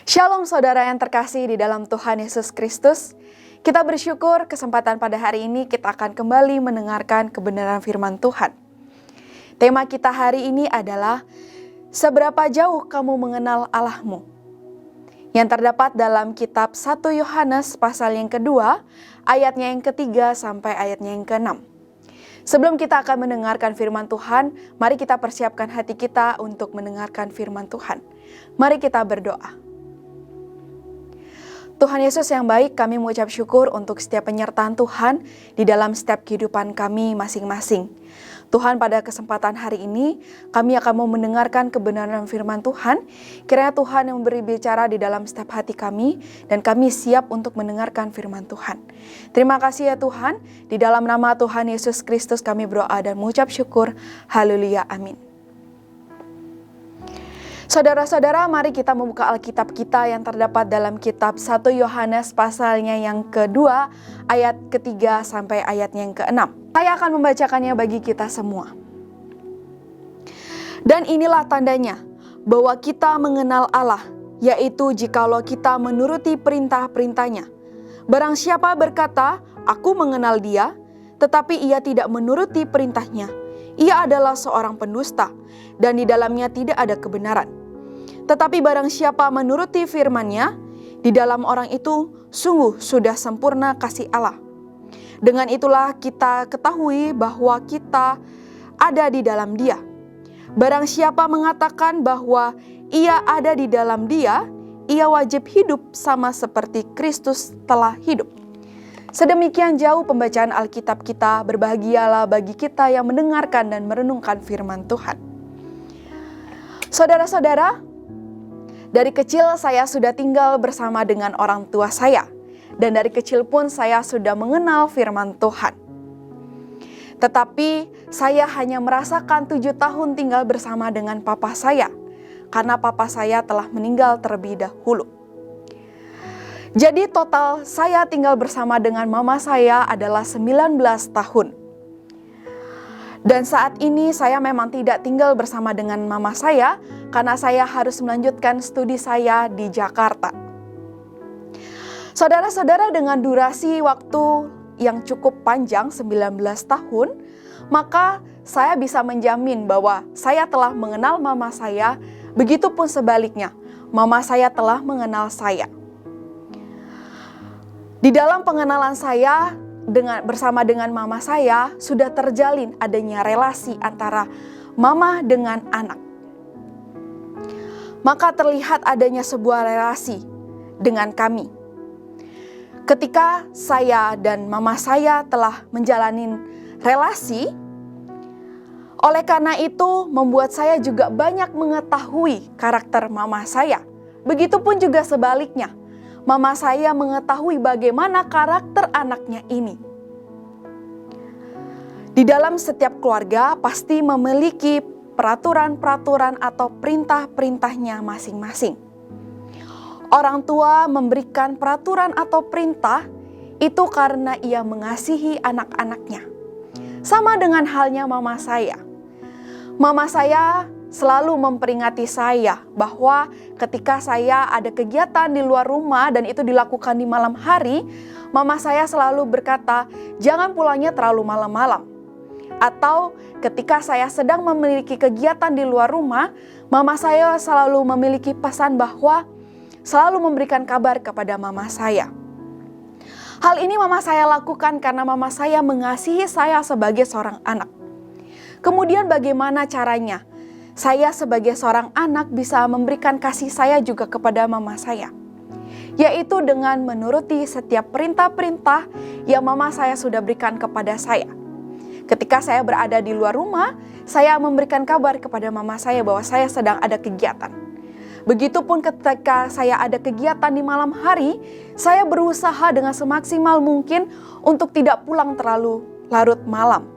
Shalom saudara yang terkasih di dalam Tuhan Yesus Kristus. Kita bersyukur kesempatan pada hari ini kita akan kembali mendengarkan kebenaran firman Tuhan. Tema kita hari ini adalah seberapa jauh kamu mengenal Allahmu? Yang terdapat dalam kitab 1 Yohanes pasal yang kedua, ayatnya yang ketiga sampai ayatnya yang keenam. Sebelum kita akan mendengarkan firman Tuhan, mari kita persiapkan hati kita untuk mendengarkan firman Tuhan. Mari kita berdoa. Tuhan Yesus yang baik, kami mengucap syukur untuk setiap penyertaan Tuhan di dalam setiap kehidupan kami masing-masing. Tuhan, pada kesempatan hari ini, kami akan mau mendengarkan kebenaran firman Tuhan. Kiranya Tuhan yang memberi bicara di dalam setiap hati kami, dan kami siap untuk mendengarkan firman Tuhan. Terima kasih ya Tuhan, di dalam nama Tuhan Yesus Kristus kami berdoa dan mengucap syukur. Haleluya, amin. Saudara-saudara, mari kita membuka Alkitab kita yang terdapat dalam kitab 1 Yohanes pasalnya yang kedua, ayat ketiga sampai ayatnya yang keenam. Saya akan membacakannya bagi kita semua. Dan inilah tandanya bahwa kita mengenal Allah, yaitu jikalau kita menuruti perintah-perintahnya. Barang siapa berkata, aku mengenal dia, tetapi ia tidak menuruti perintahnya, ia adalah seorang pendusta, dan di dalamnya tidak ada kebenaran. Tetapi barang siapa menuruti firman-Nya, di dalam orang itu sungguh sudah sempurna kasih Allah. Dengan itulah kita ketahui bahwa kita ada di dalam Dia. Barang siapa mengatakan bahwa ia ada di dalam Dia, ia wajib hidup sama seperti Kristus telah hidup. Sedemikian jauh pembacaan Alkitab kita, berbahagialah bagi kita yang mendengarkan dan merenungkan firman Tuhan. Saudara-saudara, dari kecil saya sudah tinggal bersama dengan orang tua saya, dan dari kecil pun saya sudah mengenal firman Tuhan. Tetapi saya hanya merasakan 7 tahun tinggal bersama dengan papa saya, karena papa saya telah meninggal terlebih dahulu. Jadi total saya tinggal bersama dengan mama saya adalah 19 tahun. Dan saat ini saya memang tidak tinggal bersama dengan mama saya karena saya harus melanjutkan studi saya di Jakarta. Saudara-saudara, dengan durasi waktu yang cukup panjang 19 tahun, maka saya bisa menjamin bahwa saya telah mengenal mama saya, begitupun sebaliknya, mama saya telah mengenal saya. Di dalam pengenalan saya bersama dengan mama saya sudah terjalin adanya relasi antara mama dengan anak. Maka terlihat adanya sebuah relasi dengan kami. Ketika saya dan mama saya telah menjalani relasi, oleh karena itu membuat saya juga banyak mengetahui karakter mama saya. Begitupun juga sebaliknya. Mama saya mengetahui bagaimana karakter anaknya ini. Di dalam setiap keluarga pasti memiliki peraturan-peraturan atau perintah-perintahnya masing-masing. Orang tua memberikan peraturan atau perintah itu karena ia mengasihi anak-anaknya. Sama dengan halnya mama saya. Mama saya selalu memperingati saya bahwa ketika saya ada kegiatan di luar rumah dan itu dilakukan di malam hari, mama saya selalu berkata, jangan pulangnya terlalu malam-malam. Atau ketika saya sedang memiliki kegiatan di luar rumah, mama saya selalu memiliki pesan bahwa selalu memberikan kabar kepada mama saya. Hal ini mama saya lakukan karena mama saya mengasihi saya sebagai seorang anak. Kemudian bagaimana caranya? Saya sebagai seorang anak bisa memberikan kasih saya juga kepada mama saya, yaitu dengan menuruti setiap perintah-perintah yang mama saya sudah berikan kepada saya. Ketika saya berada di luar rumah, saya memberikan kabar kepada mama saya bahwa saya sedang ada kegiatan. Begitupun ketika saya ada kegiatan di malam hari, saya berusaha dengan semaksimal mungkin untuk tidak pulang terlalu larut malam.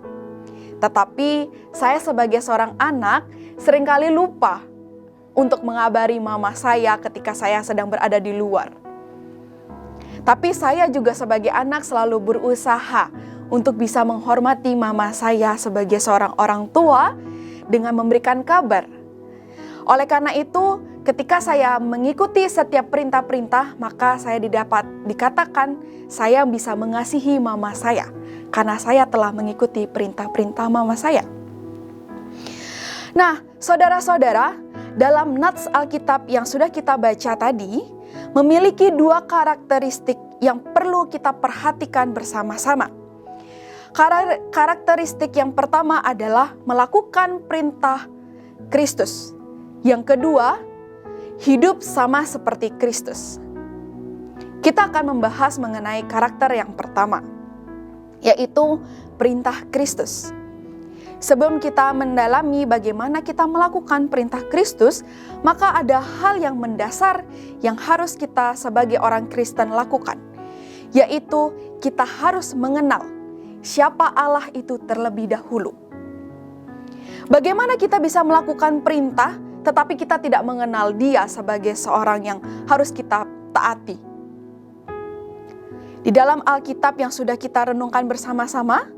Tetapi saya sebagai seorang anak seringkali lupa untuk mengabari mama saya ketika saya sedang berada di luar. Tapi saya juga sebagai anak selalu berusaha untuk bisa menghormati mama saya sebagai seorang orang tua dengan memberikan kabar. Oleh karena itu, ketika saya mengikuti setiap perintah-perintah, maka saya dikatakan saya bisa mengasihi mama saya, karena saya telah mengikuti perintah-perintah mama saya. Nah, saudara-saudara, dalam nats Alkitab yang sudah kita baca tadi, memiliki dua karakteristik yang perlu kita perhatikan bersama-sama. Karakteristik yang pertama adalah melakukan perintah Kristus. Yang kedua, hidup sama seperti Kristus. Kita akan membahas mengenai karakter yang pertama, yaitu perintah Kristus. Sebelum kita mendalami bagaimana kita melakukan perintah Kristus, maka ada hal yang mendasar yang harus kita sebagai orang Kristen lakukan, yaitu kita harus mengenal siapa Allah itu terlebih dahulu. Bagaimana kita bisa melakukan perintah, tetapi kita tidak mengenal Dia sebagai seorang yang harus kita taati? Di dalam Alkitab yang sudah kita renungkan bersama-sama,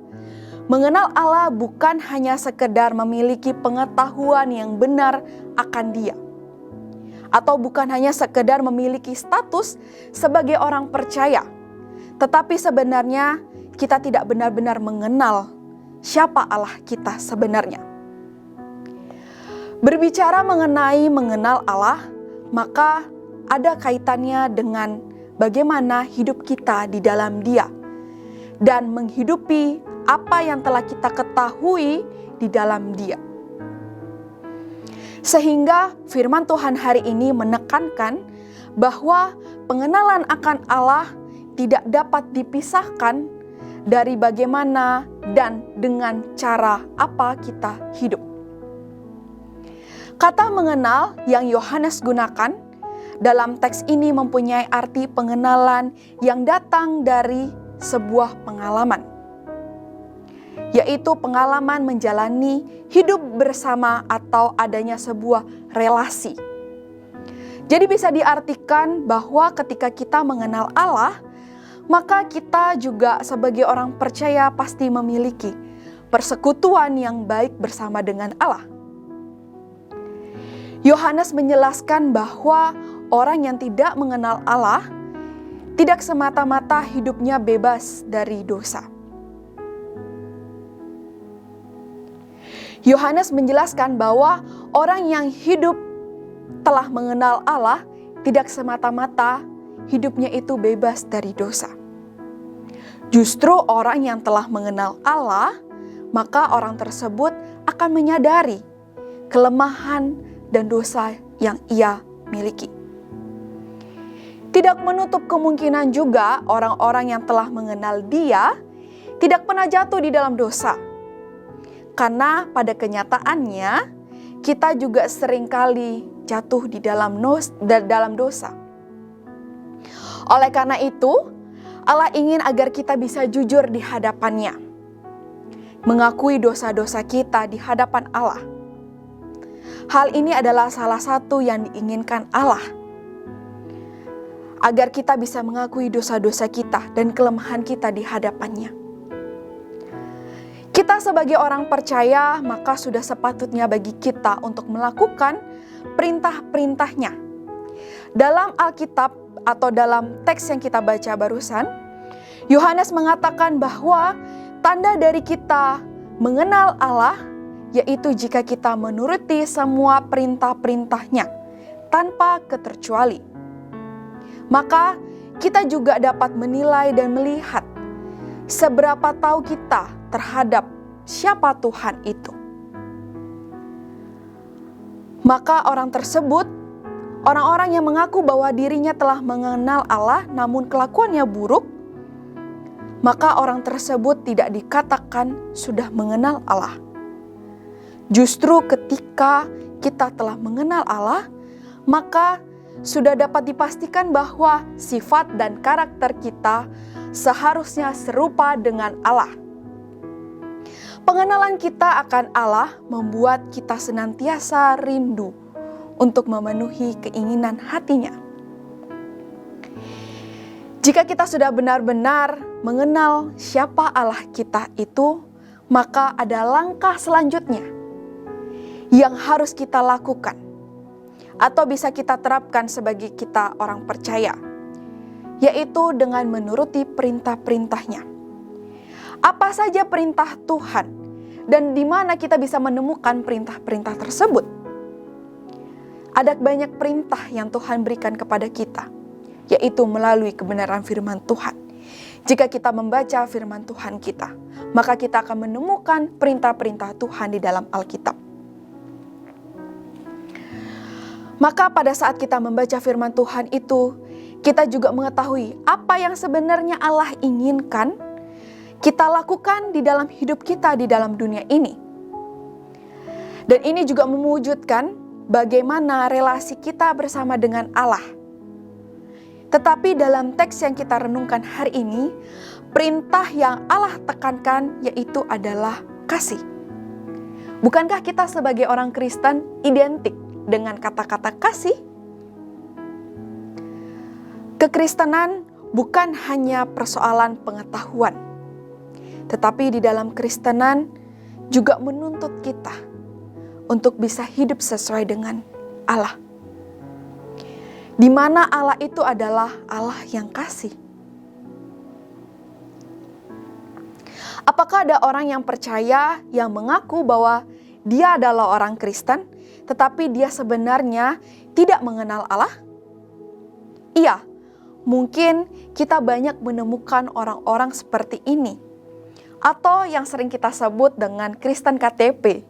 mengenal Allah bukan hanya sekedar memiliki pengetahuan yang benar akan Dia, atau bukan hanya sekedar memiliki status sebagai orang percaya, tetapi sebenarnya kita tidak benar-benar mengenal siapa Allah kita sebenarnya. Berbicara mengenai mengenal Allah, maka ada kaitannya dengan bagaimana hidup kita di dalam Dia dan menghidupi apa yang telah kita ketahui di dalam Dia. Sehingga firman Tuhan hari ini menekankan bahwa pengenalan akan Allah tidak dapat dipisahkan dari bagaimana dan dengan cara apa kita hidup. Kata mengenal yang Yohanes gunakan dalam teks ini mempunyai arti pengenalan yang datang dari sebuah pengalaman, yaitu pengalaman menjalani hidup bersama atau adanya sebuah relasi. Jadi bisa diartikan bahwa ketika kita mengenal Allah, maka kita juga sebagai orang percaya pasti memiliki persekutuan yang baik bersama dengan Allah. Yohanes menjelaskan bahwa orang yang tidak mengenal Allah tidak semata-mata hidupnya bebas dari dosa. Yohanes menjelaskan bahwa orang yang hidup telah mengenal Allah tidak semata-mata hidupnya itu bebas dari dosa. Justru orang yang telah mengenal Allah, maka orang tersebut akan menyadari kelemahan dan dosa yang ia miliki. Tidak menutup kemungkinan juga orang-orang yang telah mengenal Dia tidak pernah jatuh di dalam dosa. Karena pada kenyataannya kita juga seringkali jatuh di dalam dosa. Oleh karena itu, Allah ingin agar kita bisa jujur di hadapan-Nya, mengakui dosa-dosa kita di hadapan Allah. Hal ini adalah salah satu yang diinginkan Allah, agar kita bisa mengakui dosa-dosa kita dan kelemahan kita di hadapan-Nya. Kita sebagai orang percaya, maka sudah sepatutnya bagi kita untuk melakukan perintah-perintah-Nya. Dalam Alkitab atau dalam teks yang kita baca barusan, Yohanes mengatakan bahwa tanda dari kita mengenal Allah yaitu jika kita menuruti semua perintah-perintah-Nya tanpa keterkecuali. Maka kita juga dapat menilai dan melihat seberapa tahu kita terhadap siapa Tuhan itu. Maka orang tersebut, orang-orang yang mengaku bahwa dirinya telah mengenal Allah namun kelakuannya buruk, maka orang tersebut tidak dikatakan sudah mengenal Allah. Justru ketika kita telah mengenal Allah, maka sudah dapat dipastikan bahwa sifat dan karakter kita seharusnya serupa dengan Allah. Pengenalan kita akan Allah membuat kita senantiasa rindu untuk memenuhi keinginan hati-Nya. Jika kita sudah benar-benar mengenal siapa Allah kita itu, maka ada langkah selanjutnya yang harus kita lakukan atau bisa kita terapkan sebagai kita orang percaya, yaitu dengan menuruti perintah-perintahnya. Apa saja perintah Tuhan dan di mana kita bisa menemukan perintah-perintah tersebut? Ada banyak perintah yang Tuhan berikan kepada kita, yaitu melalui kebenaran firman Tuhan. Jika kita membaca firman Tuhan kita, maka kita akan menemukan perintah-perintah Tuhan di dalam Alkitab. Maka pada saat kita membaca firman Tuhan itu, kita juga mengetahui apa yang sebenarnya Allah inginkan kita lakukan di dalam hidup kita di dalam dunia ini. Dan ini juga mewujudkan bagaimana relasi kita bersama dengan Allah. Tetapi dalam teks yang kita renungkan hari ini, perintah yang Allah tekankan yaitu adalah kasih. Bukankah kita sebagai orang Kristen identik dengan kata-kata kasih? Kekristenan bukan hanya persoalan pengetahuan, tetapi di dalam Kristenan juga menuntut kita untuk bisa hidup sesuai dengan Allah. Di mana Allah itu adalah Allah yang kasih. Apakah ada orang yang percaya yang mengaku bahwa dia adalah orang Kristen, tetapi dia sebenarnya tidak mengenal Allah? Iya, mungkin kita banyak menemukan orang-orang seperti ini, atau yang sering kita sebut dengan Kristen KTP,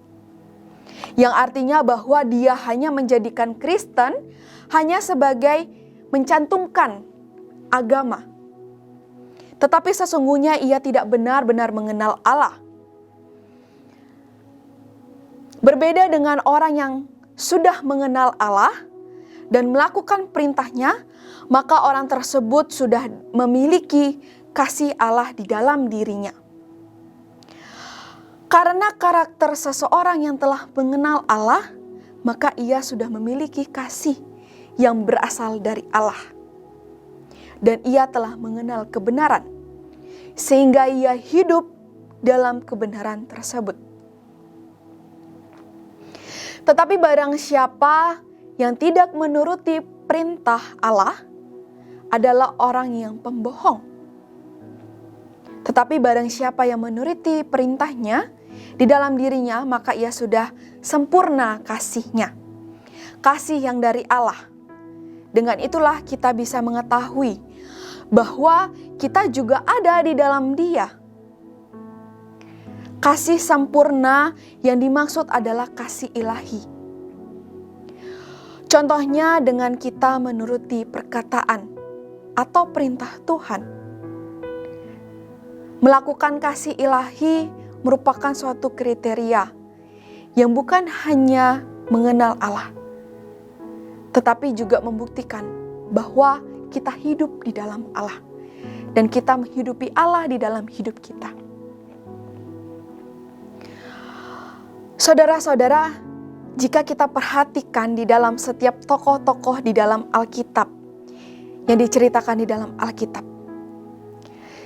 yang artinya bahwa dia hanya menjadikan Kristen hanya sebagai mencantumkan agama. Tetapi sesungguhnya ia tidak benar-benar mengenal Allah. Berbeda dengan orang yang sudah mengenal Allah dan melakukan perintahnya, maka orang tersebut sudah memiliki kasih Allah di dalam dirinya. Karena karakter seseorang yang telah mengenal Allah, maka ia sudah memiliki kasih yang berasal dari Allah. Dan ia telah mengenal kebenaran, sehingga ia hidup dalam kebenaran tersebut. Tetapi barang siapa yang tidak menuruti perintah Allah adalah orang yang pembohong. Tetapi barang siapa yang menuruti perintahnya di dalam dirinya, maka ia sudah sempurna kasihnya. Kasih yang dari Allah. Dengan itulah kita bisa mengetahui bahwa kita juga ada di dalam Dia. Kasih sempurna yang dimaksud adalah kasih ilahi. Contohnya dengan kita menuruti perkataan atau perintah Tuhan. Melakukan kasih ilahi merupakan suatu kriteria yang bukan hanya mengenal Allah, tetapi juga membuktikan bahwa kita hidup di dalam Allah dan kita menghidupi Allah di dalam hidup kita. Saudara-saudara, jika kita perhatikan di dalam setiap tokoh-tokoh di dalam Alkitab yang diceritakan di dalam Alkitab,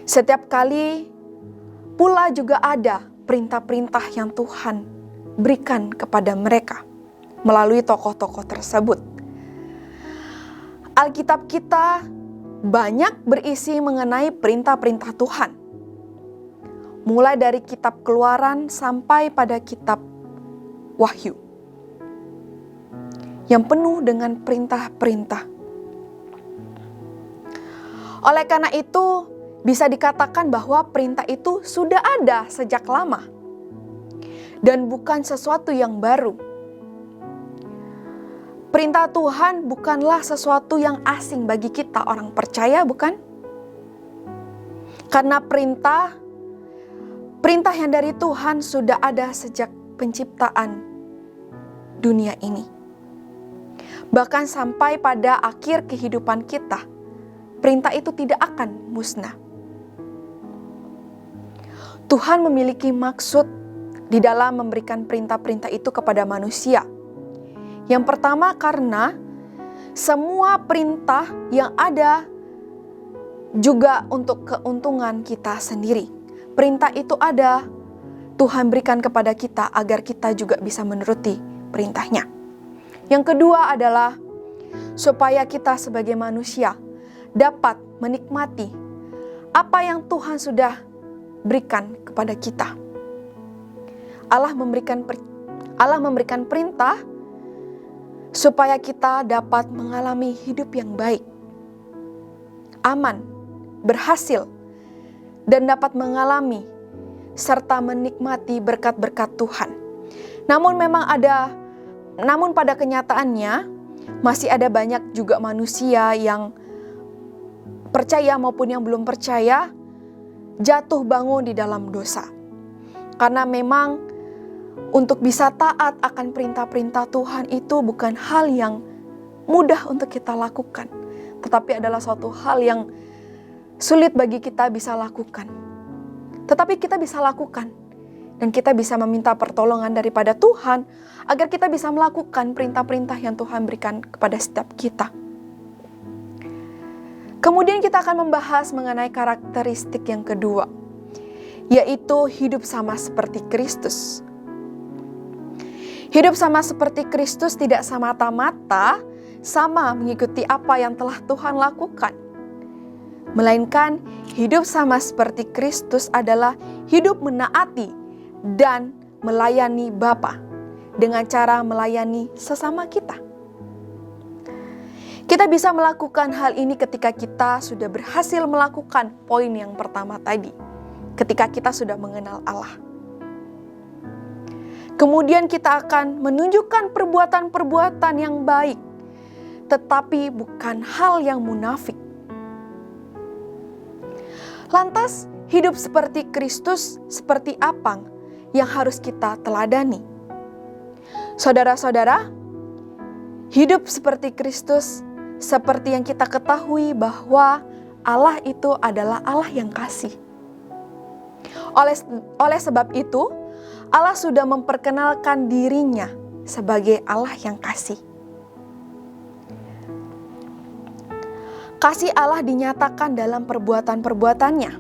setiap kali pula juga ada perintah-perintah yang Tuhan berikan kepada mereka melalui tokoh-tokoh tersebut. Alkitab kita banyak berisi mengenai perintah-perintah Tuhan. Mulai dari kitab Keluaran sampai pada kitab Wahyu. Yang penuh dengan perintah-perintah. Oleh karena itu, bisa dikatakan bahwa perintah itu sudah ada sejak lama. Dan bukan sesuatu yang baru. Perintah Tuhan bukanlah sesuatu yang asing bagi kita orang percaya, bukan? Karena perintah yang dari Tuhan sudah ada sejak penciptaan dunia ini. Bahkan sampai pada akhir kehidupan kita, perintah itu tidak akan musnah. Tuhan memiliki maksud di dalam memberikan perintah-perintah itu kepada manusia. Yang pertama karena semua perintah yang ada juga untuk keuntungan kita sendiri. Perintah itu ada, Tuhan berikan kepada kita agar kita juga bisa menuruti perintahnya. Yang kedua adalah supaya kita sebagai manusia dapat menikmati apa yang Tuhan sudah berikan kepada kita. Allah memberikan perintah supaya kita dapat mengalami hidup yang baik, aman, berhasil, dan dapat mengalami serta menikmati berkat-berkat Tuhan. Namun pada kenyataannya masih ada banyak juga manusia yang percaya maupun yang belum percaya jatuh bangun di dalam dosa. Karena memang untuk bisa taat akan perintah-perintah Tuhan itu bukan hal yang mudah untuk kita lakukan, tetapi adalah suatu hal yang sulit bagi kita bisa lakukan. Tetapi kita bisa lakukan, dan kita bisa meminta pertolongan daripada Tuhan agar kita bisa melakukan perintah-perintah yang Tuhan berikan kepada setiap kita. Kemudian kita akan membahas mengenai karakteristik yang kedua, yaitu hidup sama seperti Kristus. Hidup sama seperti Kristus tidak semata-mata sama mengikuti apa yang telah Tuhan lakukan. Melainkan hidup sama seperti Kristus adalah hidup menaati dan melayani Bapa dengan cara melayani sesama kita. Kita bisa melakukan hal ini ketika kita sudah berhasil melakukan poin yang pertama tadi, ketika kita sudah mengenal Allah. Kemudian kita akan menunjukkan perbuatan-perbuatan yang baik, tetapi bukan hal yang munafik. Lantas, hidup seperti Kristus seperti apa yang harus kita teladani? Saudara-saudara, hidup seperti Kristus seperti yang kita ketahui bahwa Allah itu adalah Allah yang kasih. Oleh sebab itu, Allah sudah memperkenalkan dirinya sebagai Allah yang kasih. Kasih Allah dinyatakan dalam perbuatan-perbuatannya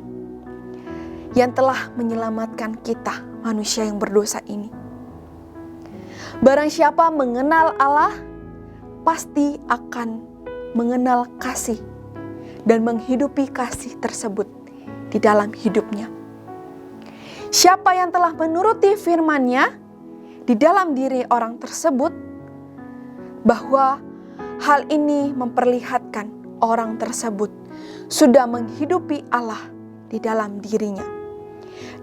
yang telah menyelamatkan kita, manusia yang berdosa ini. Barang siapa mengenal Allah, pasti akan mengenal kasih dan menghidupi kasih tersebut di dalam hidupnya. Siapa yang telah menuruti firman-Nya di dalam diri orang tersebut, bahwa hal ini memperlihatkan orang tersebut sudah menghidupi Allah di dalam dirinya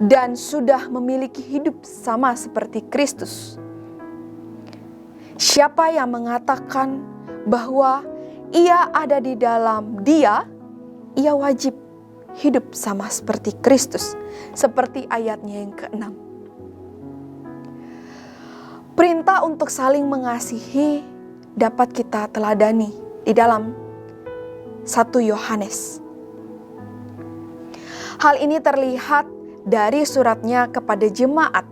dan sudah memiliki hidup sama seperti Kristus. Siapa yang mengatakan bahwa ia ada di dalam Dia, ia wajib hidup sama seperti Kristus, seperti ayatnya yang ke-6. Perintah untuk saling mengasihi dapat kita teladani di dalam 1 Yohanes. Hal ini terlihat dari suratnya kepada jemaat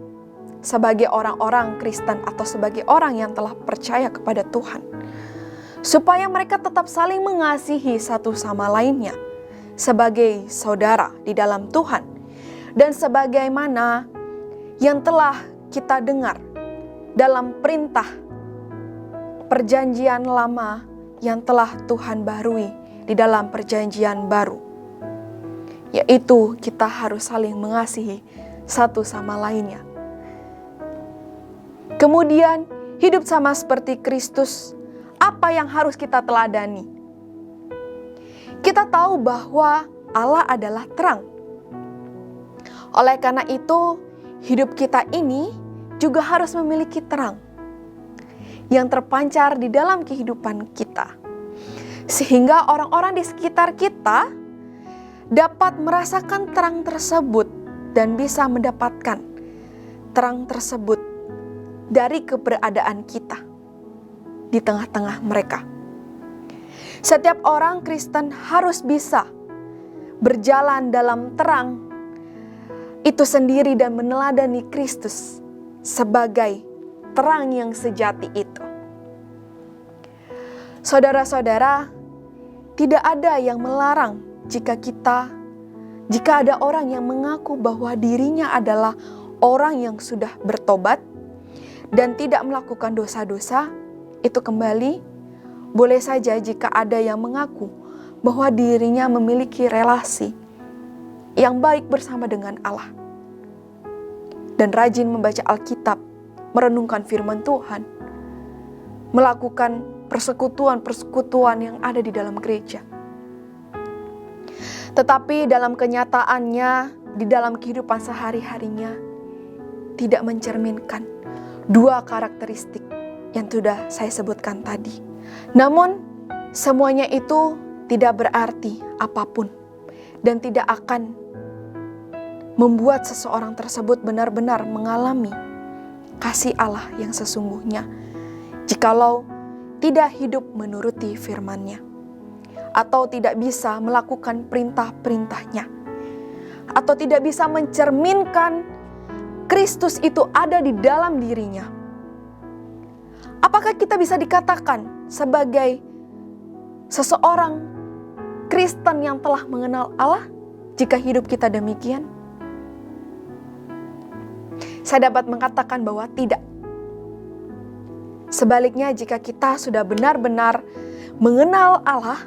sebagai orang-orang Kristen atau sebagai orang yang telah percaya kepada Tuhan, supaya mereka tetap saling mengasihi satu sama lainnya sebagai saudara di dalam Tuhan, dan sebagaimana yang telah kita dengar dalam perintah perjanjian lama yang telah Tuhan barui di dalam perjanjian baru, yaitu kita harus saling mengasihi satu sama lainnya. Kemudian hidup sama seperti Kristus, apa yang harus kita teladani? Kita tahu bahwa Allah adalah terang. Oleh karena itu, hidup kita ini juga harus memiliki terang yang terpancar di dalam kehidupan kita, sehingga orang-orang di sekitar kita dapat merasakan terang tersebut dan bisa mendapatkan terang tersebut dari keberadaan kita di tengah-tengah mereka. Setiap orang Kristen harus bisa berjalan dalam terang itu sendiri dan meneladani Kristus sebagai terang yang sejati itu. Saudara-saudara, tidak ada yang melarang jika ada orang yang mengaku bahwa dirinya adalah orang yang sudah bertobat dan tidak melakukan dosa-dosa, itu kembali, boleh saja jika ada yang mengaku bahwa dirinya memiliki relasi yang baik bersama dengan Allah, dan rajin membaca Alkitab, merenungkan firman Tuhan, melakukan persekutuan-persekutuan yang ada di dalam gereja. Tetapi dalam kenyataannya, di dalam kehidupan sehari-harinya, tidak mencerminkan dua karakteristik yang sudah saya sebutkan tadi. Namun, semuanya itu tidak berarti apapun dan tidak akan membuat seseorang tersebut benar-benar mengalami kasih Allah yang sesungguhnya jikalau tidak hidup menuruti firman-Nya, atau tidak bisa melakukan perintah-perintahnya, atau tidak bisa mencerminkan Kristus itu ada di dalam dirinya. Apakah kita bisa dikatakan sebagai seseorang Kristen yang telah mengenal Allah jika hidup kita demikian? Saya dapat mengatakan bahwa tidak. Sebaliknya, jika kita sudah benar-benar mengenal Allah,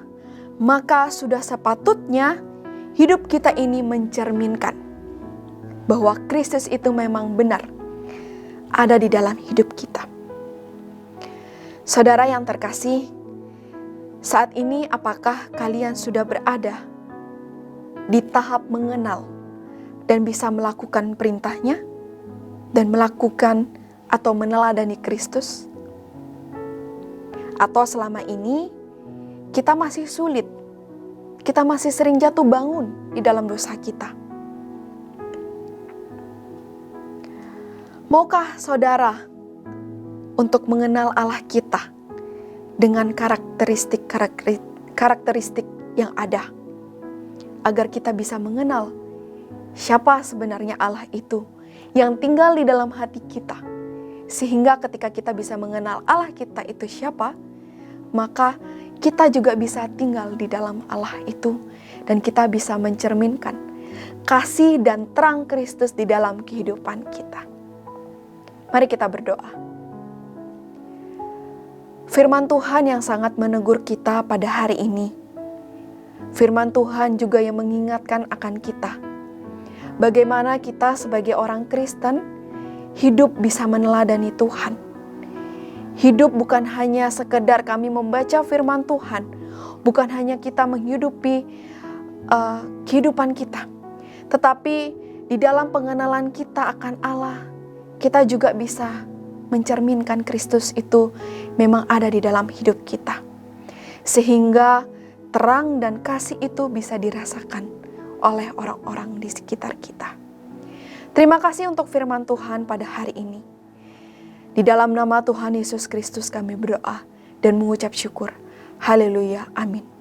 maka sudah sepatutnya hidup kita ini mencerminkan bahwa Kristus itu memang benar ada di dalam hidup kita. Saudara yang terkasih, saat ini apakah kalian sudah berada di tahap mengenal dan bisa melakukan perintahnya dan melakukan atau meneladani Kristus? Atau selama ini kita masih sulit, kita masih sering jatuh bangun di dalam dosa kita? Maukah saudara untuk mengenal Allah kita dengan karakteristik yang ada, agar kita bisa mengenal siapa sebenarnya Allah itu yang tinggal di dalam hati kita, sehingga ketika kita bisa mengenal Allah kita itu siapa, maka kita juga bisa tinggal di dalam Allah itu, dan kita bisa mencerminkan kasih dan terang Kristus di dalam kehidupan kita. Mari kita berdoa. Firman Tuhan yang sangat menegur kita pada hari ini. Firman Tuhan juga yang mengingatkan akan kita bagaimana kita sebagai orang Kristen hidup bisa meneladani Tuhan. Hidup bukan hanya sekedar kami membaca firman Tuhan, bukan hanya kita menghidupi kehidupan kita, tetapi di dalam pengenalan kita akan Allah, kita juga bisa mencerminkan Kristus itu memang ada di dalam hidup kita, sehingga terang dan kasih itu bisa dirasakan oleh orang-orang di sekitar kita. Terima kasih untuk firman Tuhan pada hari ini. Di dalam nama Tuhan Yesus Kristus kami berdoa dan mengucap syukur. Haleluya, amin.